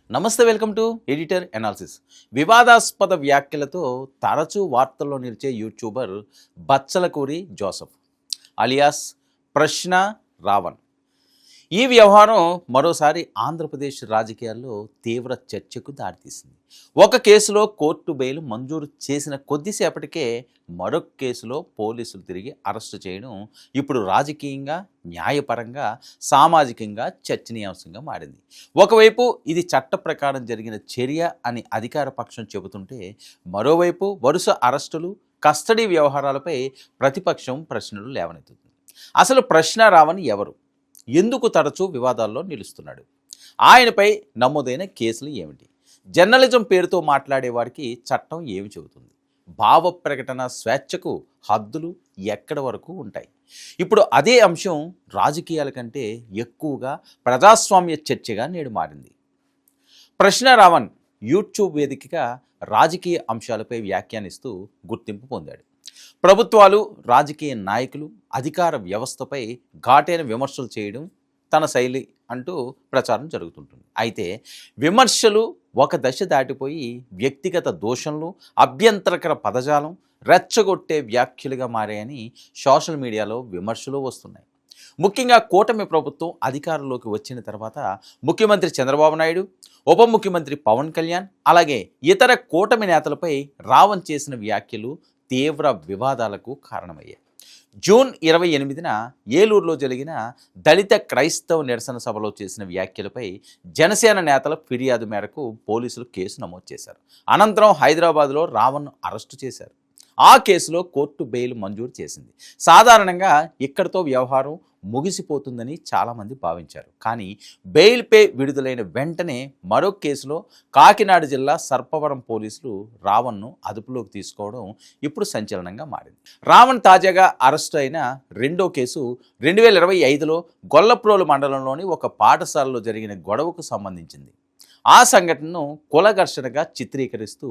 నమస్తే, welcome to editor analysis. వివాదాస్పద వ్యాఖ్యలతో తరచూ వార్తల్లో నిలిచే యూట్యూబర్ బచ్చలకూరి జోసెఫ్ అలియాస్ ప్రశ్న రావణ్. ఈ వ్యవహారం మరోసారి ఆంధ్రప్రదేశ్ రాజకీయాల్లో తీవ్ర చర్చకు దారితీసింది. ఒక కేసులో కోర్టు బెయిల్ మంజూరు చేసిన కొద్దిసేపటికే మరొక కేసులో పోలీసులు తిరిగి అరెస్టు చేయడం ఇప్పుడు రాజకీయంగా, న్యాయపరంగా, సామాజికంగా చర్చనీయాంశంగా మారింది. ఒకవైపు ఇది చట్ట ప్రకారం జరిగిన చర్య అని అధికార పక్షం చెబుతుంటే, మరోవైపు వరుస అరెస్టులు, కస్టడీ వ్యవహారాలపై ప్రతిపక్షం ప్రశ్నలు లేవనెత్తుతుంది. అసలు ప్రశ్న రావణ్ ఎవరు? ఎందుకు తరచూ వివాదాల్లో నిలుస్తున్నాడు? ఆయనపై నమోదైన కేసులు ఏమిటి? జర్నలిజం పేరుతో మాట్లాడేవారికి చట్టం ఏమి చెబుతుంది? భావ ప్రకటన స్వేచ్ఛకు హద్దులు ఎక్కడి వరకు ఉంటాయి? ఇప్పుడు అదే అంశం రాజకీయాల కంటే ఎక్కువగా ప్రజాస్వామ్య చర్చగా నేడు మారింది. ప్రశ్న రావణ్ యూట్యూబ్ వేదికగా రాజకీయ అంశాలపై వ్యాఖ్యానిస్తూ గుర్తింపు పొందాడు. ప్రభుత్వాలు, రాజకీయ నాయకులు, అధికార వ్యవస్థపై ఘాటైన విమర్శలు చేయడం తన శైలి అంటూ ప్రచారం జరుగుతుంటుంది. అయితే విమర్శలు ఒక దశ దాటిపోయి వ్యక్తిగత దోషంలు, అభ్యంతరకర పదజాలం, రెచ్చగొట్టే వ్యాఖ్యలుగా మారాయని సోషల్ మీడియాలో విమర్శలు వస్తున్నాయి. ముఖ్యంగా కూటమి ప్రభుత్వం అధికారంలోకి వచ్చిన తర్వాత ముఖ్యమంత్రి చంద్రబాబు నాయుడు, ఉప ముఖ్యమంత్రి పవన్ కళ్యాణ్, అలాగే ఇతర కూటమి నేతలపై రావణ్ చేసిన వ్యాఖ్యలు తీవ్ర వివాదాలకు కారణమయ్యాయి. జూన్ 28న ఏలూరులో జరిగిన దళిత క్రైస్తవ నిరసన సభలో చేసిన వ్యాఖ్యలపై జనసేన నేతల ఫిర్యాదు మేరకు పోలీసులు కేసు నమోదు చేశారు. అనంతరం హైదరాబాద్లో రావణ్ను అరెస్టు చేశారు. ఆ కేసులో కోర్టు బెయిల్ మంజూరు చేసింది. సాధారణంగా ఇక్కడితో వ్యవహారం ముగిసిపోతుందని చాలామంది భావించారు. కానీ బెయిల్పై విడుదలైన వెంటనే మరో కేసులో కాకినాడ జిల్లా సర్పవరం పోలీసులు రావణ్ను అదుపులోకి తీసుకోవడం ఇప్పుడు సంచలనంగా మారింది. రావణ్ తాజాగా అరెస్టు అయిన రెండో కేసు 2025లో గొల్లప్రోలు మండలంలోని ఒక పాఠశాలలో జరిగిన గొడవకు సంబంధించింది. ఆ సంఘటనను కుల ఘర్షణగా చిత్రీకరిస్తూ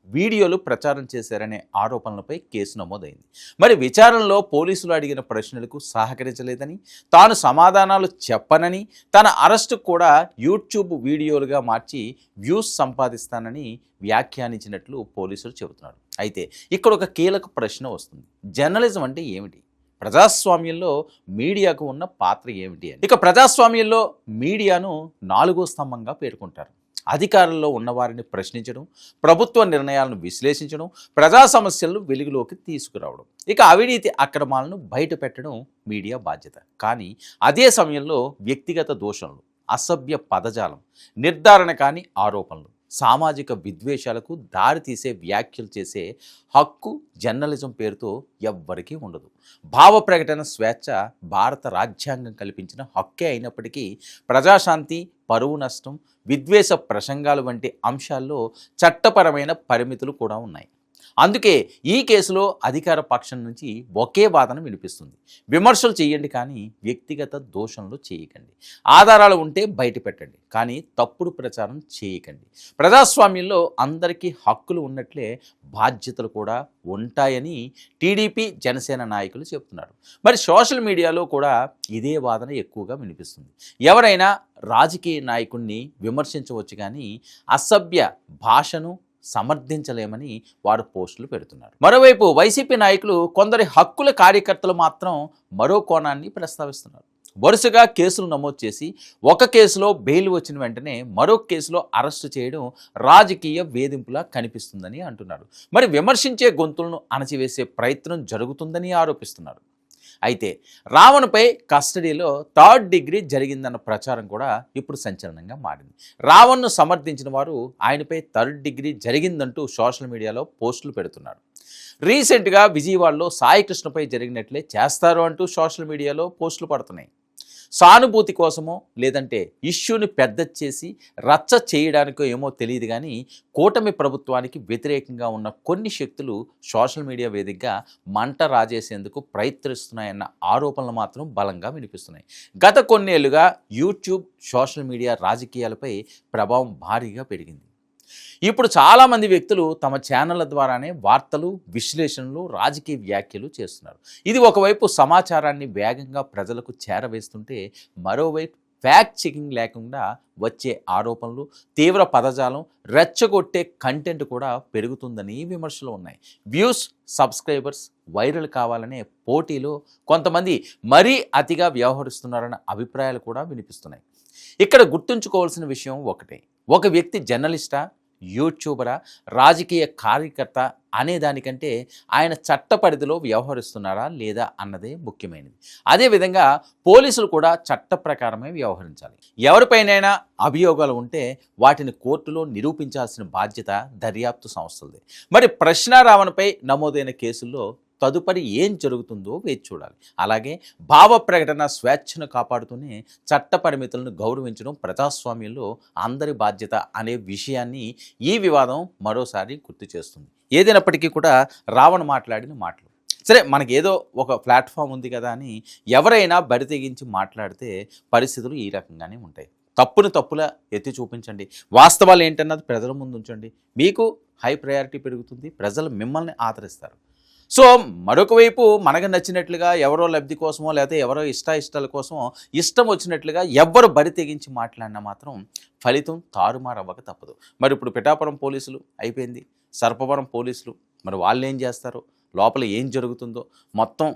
వీడియోలు ప్రచారం చేశారనే ఆరోపణలపై కేసు నమోదైంది. మరి విచారణలో పోలీసులు అడిగిన ప్రశ్నలకు సహకరించలేదని, తాను సమాధానాలు చెప్పనని, తన అరెస్టు కూడా యూట్యూబ్ వీడియోలుగా మార్చి వ్యూస్ సంపాదిస్తానని వ్యాఖ్యానించినట్లు పోలీసులు చెబుతున్నారు. అయితే ఇక్కడ ఒక కీలక ప్రశ్న వస్తుంది. జర్నలిజం అంటే ఏమిటి? ప్రజాస్వామ్యంలో మీడియాకు ఉన్న పాత్ర ఏమిటి అని. ఇక ప్రజాస్వామ్యంలో మీడియాను 4వ స్తంభంగా పేర్కొంటారు. అధికారంలో ఉన్నవారిని ప్రశ్నించడం, ప్రభుత్వ నిర్ణయాలను విశ్లేషించడం, ప్రజా సమస్యలను వెలుగులోకి తీసుకురావడం, ఇక అవినీతి అక్రమాలను బయట పెట్టడం మీడియా బాధ్యత. కానీ అదే సమయంలో వ్యక్తిగత దోషణలు, అసభ్య పదజాలం, నిర్ధారణ కాని ఆరోపణలు, సామాజిక విద్వేషాలకు దారితీసే వ్యాఖ్యలు చేసే హక్కు జర్నలిజం పేరుతో ఎవ్వరికీ ఉండదు. భావ ప్రకటన స్వేచ్ఛ భారత రాజ్యాంగం కల్పించిన హక్కే అయినప్పటికీ ప్రజాశాంతి, పరువు నష్టం, విద్వేష ప్రసంగాలు వంటి అంశాల్లో చట్టపరమైన పరిమితులు కూడా ఉన్నాయి. అందుకే ఈ కేసులో అధికార పక్షం నుంచి ఒకే వాదన వినిపిస్తుంది. విమర్శలు చేయండి, కానీ వ్యక్తిగత దోషంలు చేయకండి. ఆధారాలు ఉంటే బయట పెట్టండి, కానీ తప్పుడు ప్రచారం చేయకండి. ప్రజాస్వామ్యంలో అందరికీ హక్కులు ఉన్నట్లే బాధ్యతలు కూడా ఉంటాయని టీడీపీ, జనసేన నాయకులు చెప్తున్నారు. మరి సోషల్ మీడియాలో కూడా ఇదే వాదన ఎక్కువగా వినిపిస్తుంది. ఎవరైనా రాజకీయ నాయకుడిని విమర్శించవచ్చు, కానీ అసభ్య భాషను సమర్థించలేమని వారు పోస్టులు పెడుతున్నారు. మరోవైపు వైసీపీ నాయకులు, కొందరి హక్కుల కార్యకర్తలు మాత్రం మరో కోణాన్ని ప్రస్తావిస్తున్నారు. వరుసగా కేసులు నమోదు చేసి ఒక కేసులో బెయిల్ వచ్చిన వెంటనే మరో కేసులో అరెస్టు చేయడం రాజకీయ వేధింపులా కనిపిస్తుందని అంటున్నారు. మరి విమర్శించే గొంతులను అణచివేసే ప్రయత్నం జరుగుతుందని ఆరోపిస్తున్నారు. అయితే రావణ్పై కస్టడీలో 3rd డిగ్రీ జరిగిందన్న ప్రచారం కూడా ఇప్పుడు సంచలనంగా మారింది. రావణ్ను సమర్థించిన వారు ఆయనపై 3rd డిగ్రీ జరిగిందంటూ సోషల్ మీడియాలో పోస్టులు పెడుతున్నారు. రీసెంట్గా విజయవాడలో సాయి కృష్ణపై జరిగినట్లే చేస్తారు అంటూ సోషల్ మీడియాలో పోస్టులు పడుతున్నాయి. సానుభూతి కోసమో లేదంటే ఇష్యూని పెద్ద చేసి రచ్చ చేయడానికో ఏమో తెలియదు, కానీ కూటమి ప్రభుత్వానికి వ్యతిరేకంగా ఉన్న కొన్ని శక్తులు సోషల్ మీడియా వేదికగా మంట రాజేసేందుకు ప్రయత్నిస్తున్నాయన్న ఆరోపణలు మాత్రం బలంగా వినిపిస్తున్నాయి. గత కొన్నేళ్లుగా యూట్యూబ్, సోషల్ మీడియా రాజకీయాలపై ప్రభావం భారీగా పెరిగింది. ఇప్పుడు చాలామంది వ్యక్తులు తమ ఛానళ్ల ద్వారానే వార్తలు, విశ్లేషణలు, రాజకీయ వ్యాఖ్యలు చేస్తున్నారు. ఇది ఒకవైపు సమాచారాన్ని వేగంగా ప్రజలకు చేరవేస్తుంటే, మరోవైపు ఫ్యాక్ట్ చెకింగ్ లేకుండా వచ్చే ఆరోపణలు, తీవ్ర పదజాలం, రెచ్చగొట్టే కంటెంట్ కూడా పెరుగుతుందని విమర్శలు ఉన్నాయి. వ్యూస్, సబ్స్క్రైబర్స్ వైరల్ కావాలనే పోటీలో కొంతమంది మరీ అతిగా వ్యవహరిస్తున్నారన్న అభిప్రాయాలు కూడా వినిపిస్తున్నాయి. ఇక్కడ గుర్తుంచుకోవాల్సిన విషయం ఒకటే, ఒక వ్యక్తి జర్నలిస్టా, యూట్యూబరా, రాజకీయ కార్యకర్త అనే దానికంటే ఆయన చట్ట పరిధిలో వ్యవహరిస్తున్నారా లేదా అన్నదే ముఖ్యమైనది. అదేవిధంగా పోలీసులు కూడా చట్ట ప్రకారమే వ్యవహరించాలి. ఎవరిపైనైనా అభియోగాలు ఉంటే వాటిని కోర్టులో నిరూపించాల్సిన బాధ్యత దర్యాప్తు సంస్థలదే. మరి ప్రశ్న రావణపై నమోదైన కేసుల్లో తదుపరి ఏం జరుగుతుందో వేచి చూడాలి. అలాగే భావ ప్రకటన స్వేచ్ఛను కాపాడుతూనే చట్ట పరిమితులను గౌరవించడం ప్రజాస్వామ్యంలో అందరి బాధ్యత అనే విషయాన్ని ఈ వివాదం మరోసారి గుర్తు చేస్తుంది. ఏదైనప్పటికీ కూడా రావణ్ మాట్లాడిన మాటలు సరే, మనకి ఏదో ఒక ప్లాట్ఫామ్ ఉంది కదా అని ఎవరైనా బరి తెగించి మాట్లాడితే పరిస్థితులు ఈ రకంగానే ఉంటాయి. తప్పును తప్పులా ఎత్తి చూపించండి, వాస్తవాలు ఏంటన్నది ప్రజల ముందు ఉంచండి, మీకు హై ప్రయారిటీ పెరుగుతుంది, ప్రజలు మిమ్మల్ని ఆదరిస్తారు. సో మరొక వైపు మనకు నచ్చినట్లుగా ఎవరో లబ్ధి కోసమో లేకపోతే ఎవరో ఇష్టాల కోసమో ఇష్టం వచ్చినట్లుగా ఎవ్వరు బరి తెగించి మాట్లాడినా మాత్రం ఫలితం తారుమారవ్వక తప్పదు. మరి ఇప్పుడు పిఠాపురం పోలీసులు అయిపోయింది, సర్పవరం పోలీసులు మరి వాళ్ళు ఏం చేస్తారో, లోపల ఏం జరుగుతుందో, మొత్తం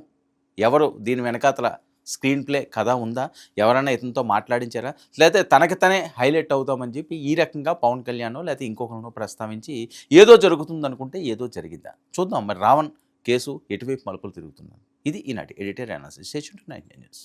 ఎవరు దీని వెనకాతల స్క్రీన్ ప్లే కథ ఉందా, ఎవరైనా ఇతనితో మాట్లాడించారా, లేకపోతే తనకి తనే హైలైట్ అవుతామని చెప్పి ఈ రకంగా పవన్ కళ్యాణ్ లేకపోతే ఇంకొకరినో ప్రస్తావించి ఏదో జరుగుతుందనుకుంటే ఏదో జరిగిందా చూద్దాం. మరి రావణ్ కేసు ఎటువైపు మలుపులు తిరుగుతున్నారు. ఇది ఈనాటి editor analysis. Stay tuned to 9 news.